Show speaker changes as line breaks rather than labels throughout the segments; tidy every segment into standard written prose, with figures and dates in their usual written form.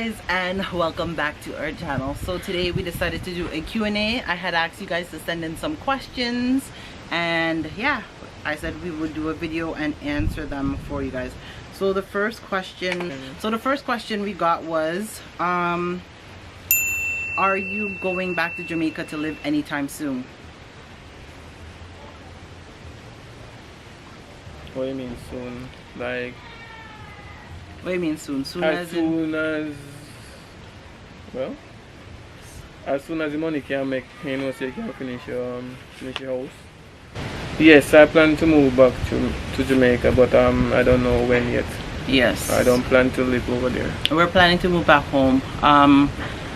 guys, and welcome back to our channel. So today we decided to do a Q&A. I had asked you guys to send in some questions, and yeah, I said we would do a video and answer them for you guys. So the first question we got was are you going back to Jamaica to live anytime soon?
What do you mean soon? Like,
what do you mean soon? Soon
as soon as the money can make, you know, so you can finish your house. Yes, I plan to move back to Jamaica, but I don't know when yet.
Yes.
I don't plan to live over there.
We're planning to move back home.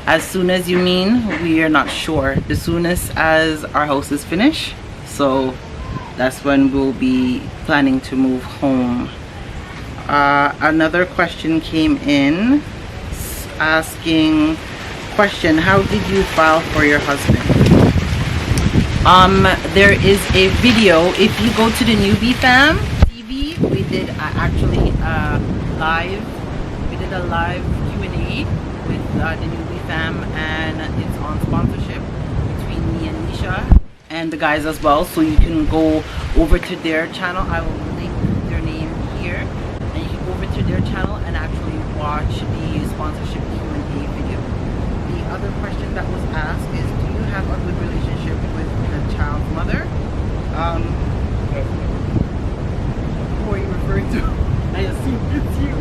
As soon as you mean, we are not sure. The soonest as our house is finished. So that's when we'll be planning to move home. Another question came in asking, how did you file for your husband? There is a video. If you go to the Newbie Fam TV, we did a live Q&A with the Newbie Fam, and it's on sponsorship between me and Nisha and the guys as well, so you can go over to their channel. I will link their name here, and you can go over to their channel and actually watch the sponsorship Q&A video. The other question that was asked is, do you have a good relationship with the child's mother? Who are you referring to? I assume it's you.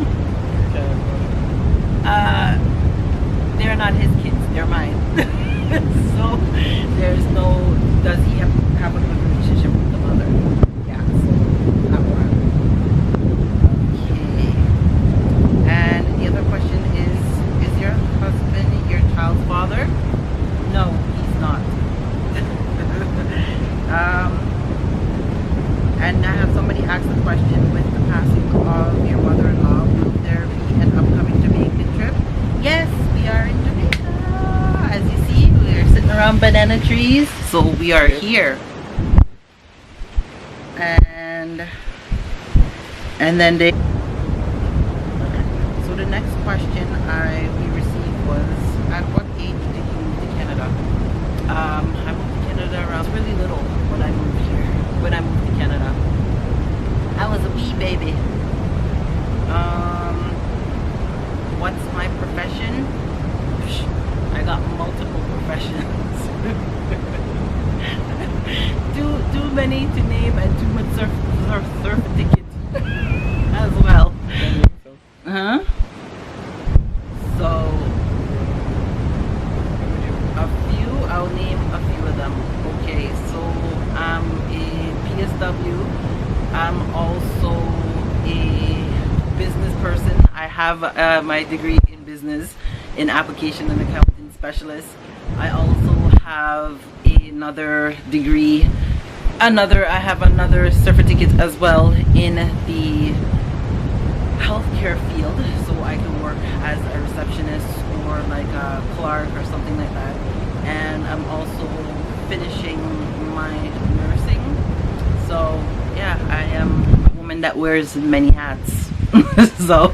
They're not his kids, they're mine. So there's no, does he have a good relationship with the mother? Yeah, so that one. Okay. And the other question is your husband your child's father? No, he's not. And I have somebody ask the question, with the passing of your mother-in-law, will there be an upcoming Jamaican trip? Yes, we are in Jamaica. As you see, we are sitting around banana trees, so we are here. And then so the next question we received was, at what age did you move to Canada? I moved to Canada around really little when I moved here. When I moved to Canada, I was a wee baby. What's my profession? I got multiple professions. too many to name, and too much surf tickets as well. So I'll name a few of them. Okay, so I'm a PSW. I'm also a business person. I have my degree in business, in application and accounting specialist. I also have another degree, I have another certificate as well in the healthcare field, so I can work as a receptionist or like a clerk or something like that. And I'm also finishing my nursing. So yeah, I am a woman that wears many hats. So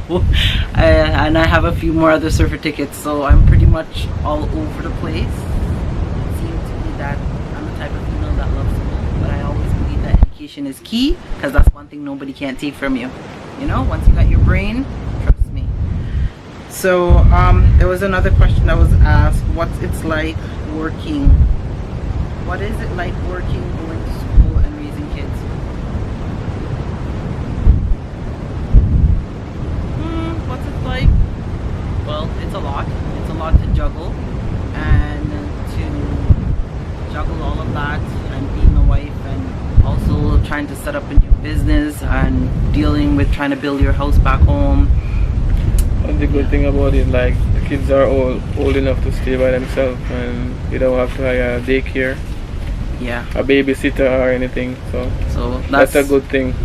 and I have a few more other certificates, so I'm pretty much all over the place. It seems to be that I'm the type of female that loves school, but I always believe that education is key, because that's one thing nobody can't take from you. You know, once you got your brain, trust me. So there was another question that was asked, what's it's like working? What is it like working, going to school, and raising kids? What's it like? Well, it's a lot. It's a lot to juggle, and to juggle all of that, and being a wife, and also trying to set up a new business, and dealing with trying to build your house back home.
And the good thing about it, like, the kids are all old enough to stay by themselves, and you don't have to hire a daycare, a babysitter or anything. So that's a good thing.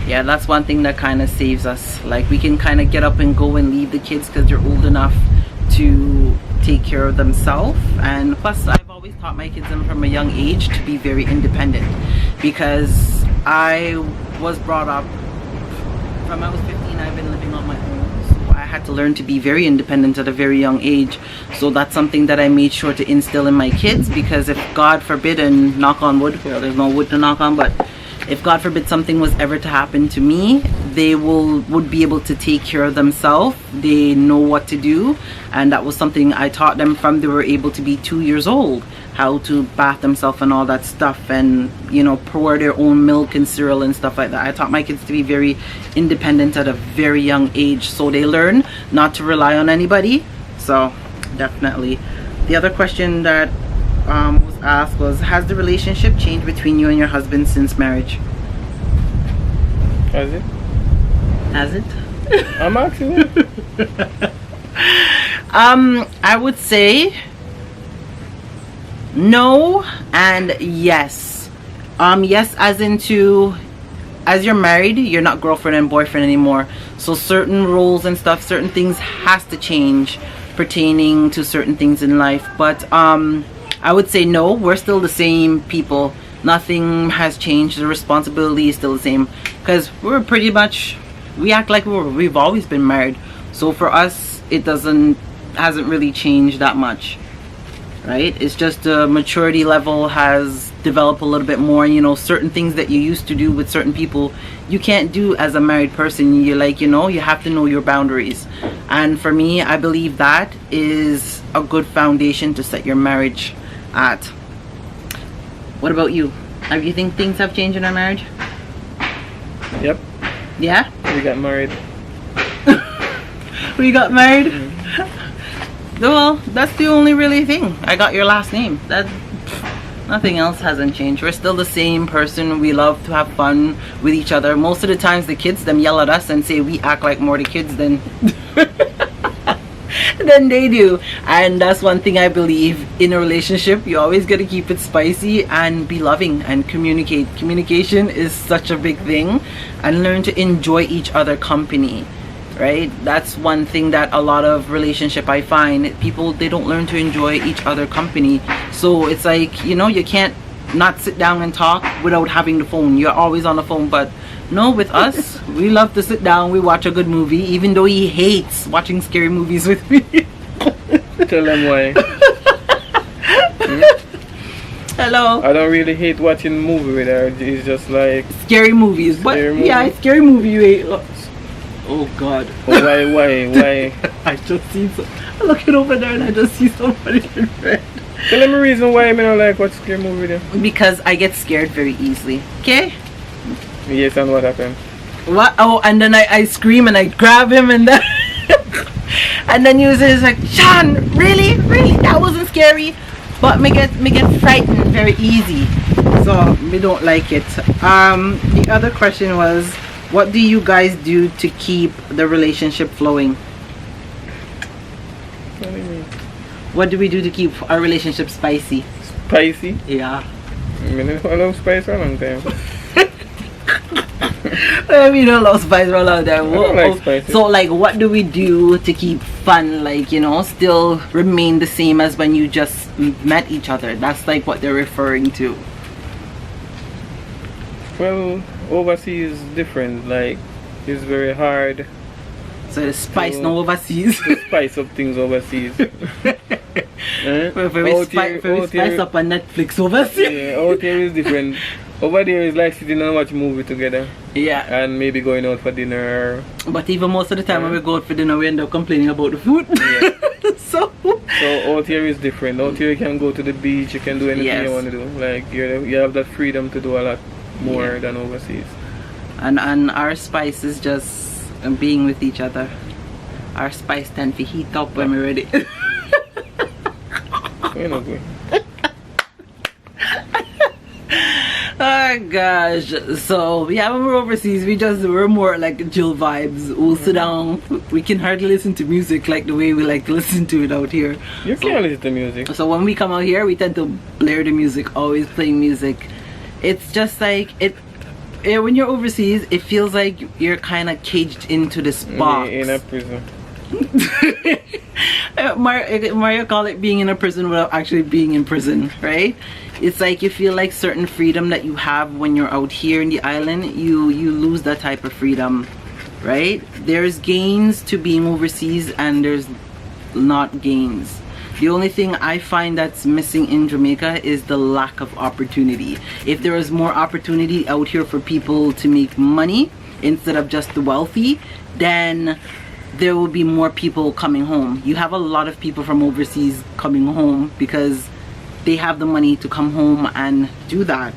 Yeah, that's one thing that kind of saves us. Like, we can kind of get up and go and leave the kids because they're old enough to take care of themselves. And plus, I've always taught my kids from a young age to be very independent, because I was brought up from I was 15. I've been living on my own, so I had to learn to be very independent at a very young age. So that's something that I made sure to instill in my kids, because if God forbid, and knock on wood, well, there's no wood to knock on, but if God forbid something was ever to happen to me, they would be able to take care of themselves. They know what to do, and that was something I taught them from they were able to be 2 years old, how to bath themselves and all that stuff, and you know, pour their own milk and cereal and stuff like that. I taught my kids to be very independent at a very young age, so they learn not to rely on anybody. So definitely. The other question that was asked was, has the relationship changed between you and your husband since marriage?
Has it?
Has it?
I'm asking you.
I would say no and yes. Yes, as you're married, you're not girlfriend and boyfriend anymore, so certain roles and stuff, certain things has to change pertaining to certain things in life. But I would say no, we're still the same people. Nothing has changed. The responsibility is still the same, because we're pretty much, we act like we've always been married. So for us, it hasn't really changed that much, right? It's just the maturity level has developed a little bit more. You know, certain things that you used to do with certain people, you can't do as a married person. You like, you know, you have to know your boundaries. And for me, I believe that is a good foundation to set your marriage at. What about you? Do you think things have changed in our marriage?
Yep.
Yeah?
We got married.
We got married? Well, that's the only really thing. I got your last name. Nothing else hasn't changed. We're still the same person. We love to have fun with each other. Most of the times the kids them yell at us and say we act like more the kids than than they do. And that's one thing I believe in a relationship. You always got to keep it spicy and be loving and communicate. Communication is such a big thing, and learn to enjoy each other company, right? That's one thing that a lot of relationship I find people, they don't learn to enjoy each other company. So it's like, you know, you can't not sit down and talk without having the phone. You're always on the phone. But no, with us, we love to sit down, we watch a good movie, even though he hates watching scary movies with me.
Tell them why.
Hello.
I don't really hate watching movie with her. It's just like
scary movies. But yeah, scary movie you hate. Oh God.
Why?
I just see I'm looking over there and I just see somebody in red.
Tell me a reason why I don't like watch scary movie then.
Because I get scared very easily. Okay?
Yes, and what happened?
What? Oh, and then I scream and I grab him and then and then you say, like, Sean, really? That wasn't scary. But me get frightened very easy. So we don't like it. The other question was, what do you guys do to keep the relationship flowing?
What do you mean?
What do we do to keep our relationship spicy?
Spicy?
Yeah.
I mean, I love spice for a long time.
I mean, I love spice for a long time.
I don't like spicy.
So, like, what do we do to keep fun, like, you know, still remain the same as when you just met each other? That's like what they're referring to.
Well, overseas is different. Like, it's very hard.
So the spice no overseas.
To spice up things overseas.
Spice up on Netflix overseas.
Yeah, out here is different. Over there is like sitting and watch a movie together.
Yeah.
And maybe going out for dinner.
But even most of the time when we go out for dinner, we end up complaining about the food.
Yeah.
So
out here is different. Out here you can go to the beach, you can do anything you want to do. Like you have that freedom to do a lot more than overseas.
And our spice is just being with each other. Our spice tend to heat up when we're ready.
We're not good.
Oh gosh. So yeah, when we're overseas, we're more like chill vibes. We'll sit down. We can hardly listen to music like the way we like to listen to it out here.
You can't listen to music.
So when we come out here, we tend to blare the music, always playing music. It's just like when you're overseas, it feels like you're kind of caged into this box.
In a prison.
Mario call it being in a prison without actually being in prison, right? It's like you feel like certain freedom that you have when you're out here in the island, you lose that type of freedom, right? There's gains to being overseas and there's not gains. The only thing I find that's missing in Jamaica is the lack of opportunity. If there was more opportunity out here for people to make money instead of just the wealthy, then there will be more people coming home. You have a lot of people from overseas coming home because they have the money to come home and do that,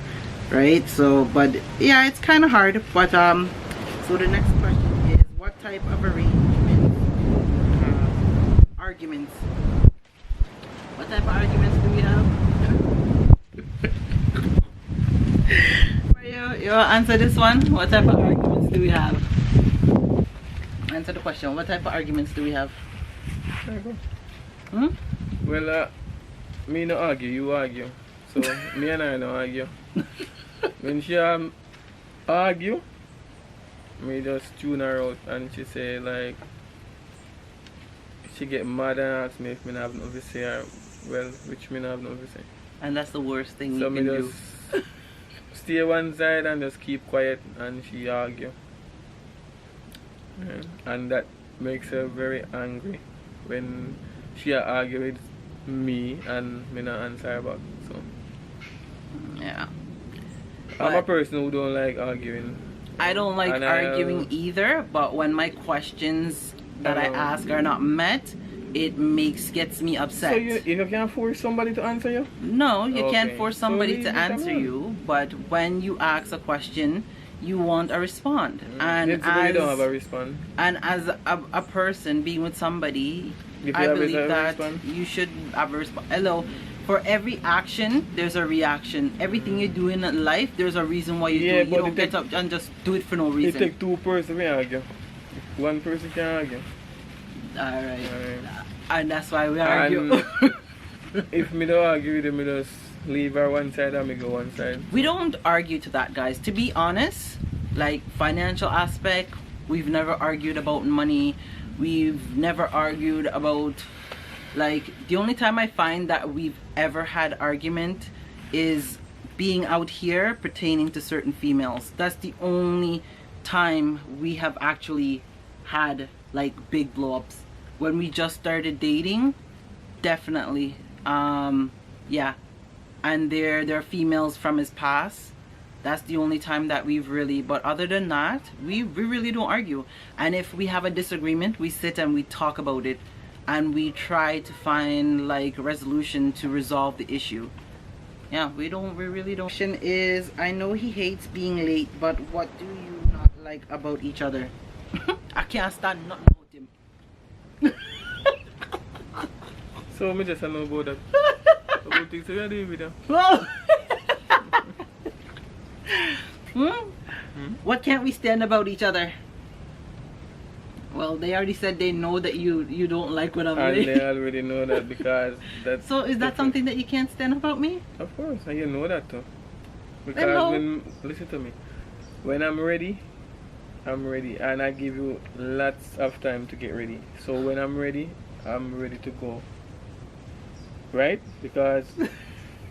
right? So, but yeah, it's kind of hard. But so the next question is, what type of arguments? What type of arguments do we have? You answer this one. What type of arguments do we have? Answer the question. What type of arguments do we have? Hmm?
Well, me no argue, you argue. So me and I no argue. When she argue, me just tune her out and she say like, she get mad and ask me if me have nothing to say, or well, which me have nothing to say.
And that's the worst thing
so
you can do.
Just stay one side and just keep quiet and she argue. Yeah. And that makes her very angry when she argue with me and me not answer her back. So
yeah,
I'm a person who don't like arguing.
I don't like arguing either, but when my questions that I ask are not met, it gets me upset.
So you can't force somebody to answer you?
No, you can't force somebody to answer you, but when you ask a question, you want a response. And as
you don't have a response.
And as a person being with somebody, I believe that you should have a response. Hello, for every action, there's a reaction. Everything you do in life, there's a reason why you do it. You don't get up and just do it for no reason.
It takes two persons to argue. One person can argue.
Alright. And that's why we argue.
If me don't argue with them, me just leave her one side and me go one side.
We don't argue to that, guys. To be honest, like financial aspect, we've never argued about money. We've never argued about, like, the only time I find that we've ever had argument is being out here pertaining to certain females. That's the only time we have actually had like big blow-ups. When we just started dating, definitely, yeah. And they're females from his past. That's the only time that we've really, but other than that, we really don't argue. And if we have a disagreement, we sit and we talk about it and we try to find like resolution to resolve the issue. Yeah, we really don't. Question is, I know he hates being late, but what do you not like about each other? I can't stand nothing about him.
So me just know about that. About things you are doing with them.
What can't we stand about each other? Well, they already said they know that you don't like what I'm doing.
And they already know that because that's...
So is that something that you can't stand about me?
Of course, and you know that too. Because listen to me. When I'm ready, and I give you lots of time to get ready. So when I'm ready to go. Right? Because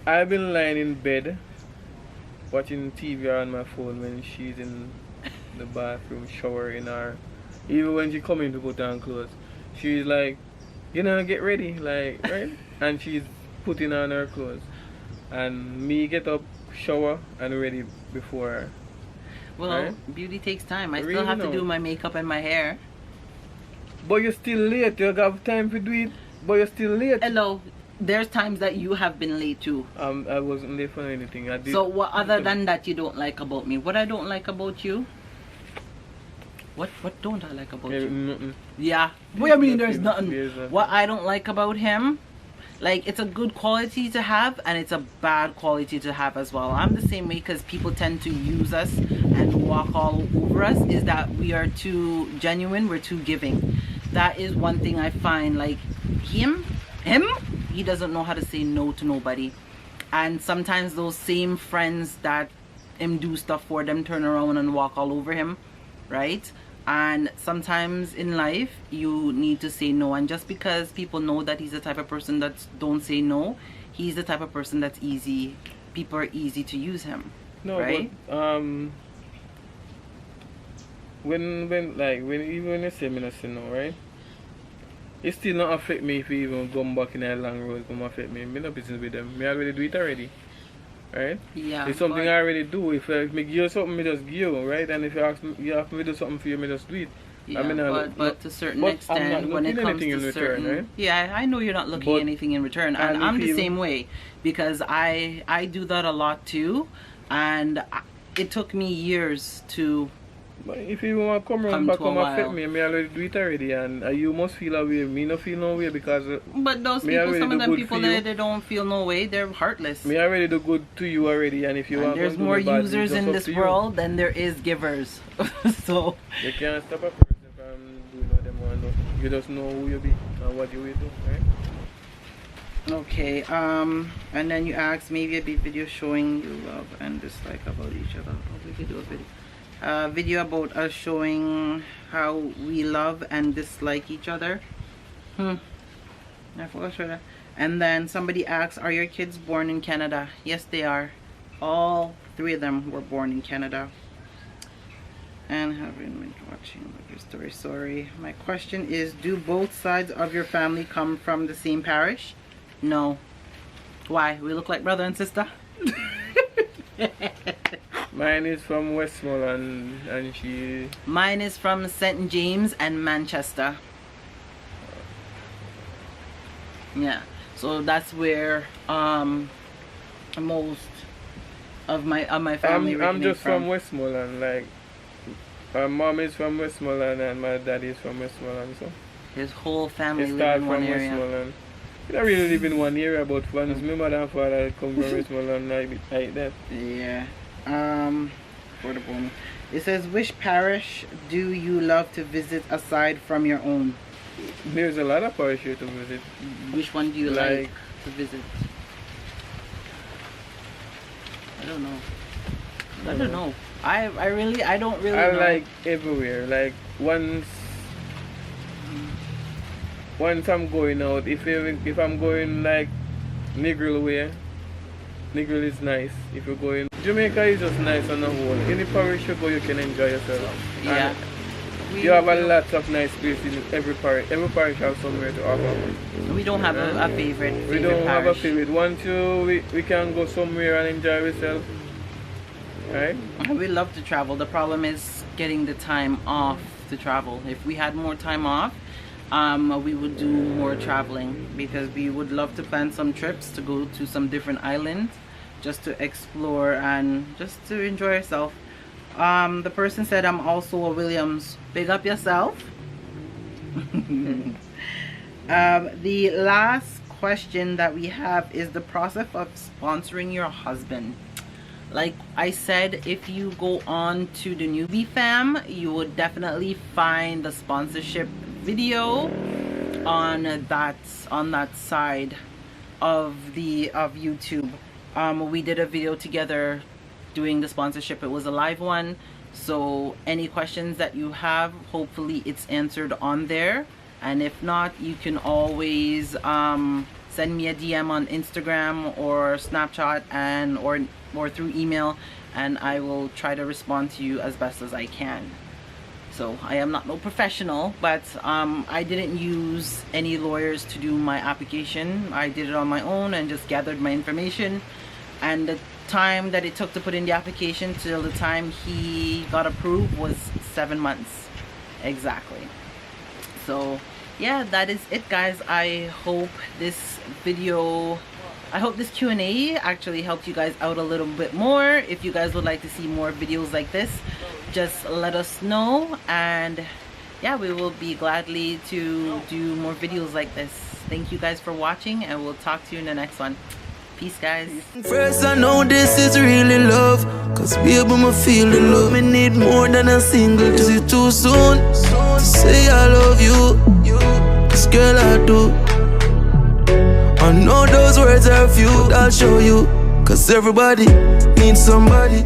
I've been lying in bed watching TV on my phone when she's in the bathroom showering, or even when she come in to put on clothes, she's like, you know, get ready, like, right? And she's putting on her clothes, and me get up, shower, and ready before her.
Well, right? Beauty takes time. I still have to do my makeup and my hair.
But you're still late. You have time to do it, but you're still late.
Hello. There's times that you have been late too.
I wasn't late for anything. I did.
So what other than that you don't like about me? What I don't like about you? What don't I like about you?
Nothing.
Yeah. What do you mean there's nothing?
Nothing?
What I don't like about him, like, it's a good quality to have and it's a bad quality to have as well. I'm the same way, because people tend to use us and walk all over us, is that we are too genuine, we're too giving. That is one thing I find, like, him, he doesn't know how to say no to nobody. And sometimes those same friends that him do stuff for them turn around and walk all over him, right? And sometimes in life you need to say no, and just because people know that he's the type of person that don't say no, he's the type of person that's easy, people are easy to use him.
No,
right?
but when even when you say me not say no, right? It still not affect me if you even come back in a long road, come affect me. Me no business with them. Me already do it already. Right?
Yeah.
It's something I already do. If I me give you something, me just give you, right? And if you ask me to do something for you, me just do it.
Yeah,
I mean,
but to a certain extent, when it comes to certain,
right?
yeah, I know you're not looking at anything in return, and I'm the same way, because I do that a lot too, and it took me years to.
But if you want to come around back and affect me, I already do it already, and you must feel a way. Me no feel no way because.
But those people, some of them people that they don't feel no way, they're heartless.
Me already do good to you already, and if you want,
there's more users in this world than there is givers, so.
You can't stop a person from doing what they want to do. You just know who you be and what you will do, right?
Okay. And then you asked maybe a big video showing you love and dislike about each other. Oh, we could do a video. Video about us showing how we love and dislike each other. I forgot to show that. And then somebody asks, are your kids born in Canada? Yes, they are. All 3 of them were born in Canada. And haven't been watching your story. Sorry. My question is, do both sides of your family come from the same parish? No. Why? We look like brother and sister?
Mine is from Westmoreland and she...
Mine is from St. James and Manchester. Yeah. So that's where most of my family
I'm just from Westmoreland. Like, my mom is from Westmoreland and my dad is from Westmoreland. So
his whole family lives in one area.
Westmoreland. We don't really live in one area, but once my mother and father come from Westmoreland like that.
Yeah. For the bonus. It says, which parish do you love to visit aside from your own?
There's a lot of parishes to visit.
Which one do you like to visit? I don't know. I don't know. I don't really know.
like everywhere. Like once I'm going out, if I'm going like Negril way, Negril is nice. If you're going Jamaica is just nice on the whole. Any parish you go, you can enjoy yourself.
Yeah.
You have a lot of nice places in every parish. Every parish has somewhere to offer.
We don't have a favorite.
We don't
parish.
have a favorite. Once we can go somewhere and enjoy ourselves. Right?
We love to travel. The problem is getting the time off to travel. If we had more time off, we would do more traveling, because we would love to plan some trips to go to some different islands just to explore and just to enjoy yourself. The person said, I'm also a Williams. Big up yourself. The last question that we have is the process of sponsoring your husband. Like I said, if you go on to the Newbie Fam, you would definitely find the sponsorship video on that side of YouTube. We did a video together doing the sponsorship. It was a live one, so any questions that you have, hopefully it's answered on there. And if not, you can always send me a DM on Instagram or Snapchat or through email, and I will try to respond to you as best as I can. So I am not no professional, but I didn't use any lawyers to do my application. I did it on my own and just gathered my information, and the time that it took to put in the application till the time he got approved was 7 months exactly. So yeah, that is it, guys. I hope this Q&A actually helped you guys out a little bit more. If you guys would like to see more videos like this, just let us know, and yeah, we will be gladly to do more videos like this. Thank you guys for watching, and we'll talk to you in the next one. Peace, guys.
First I know this is really love, cause baby me feel the love. Me need more than a single. Is it too soon to say I love you? Cause girl I do. I know those words are few, but I'll show you. Cause everybody needs somebody.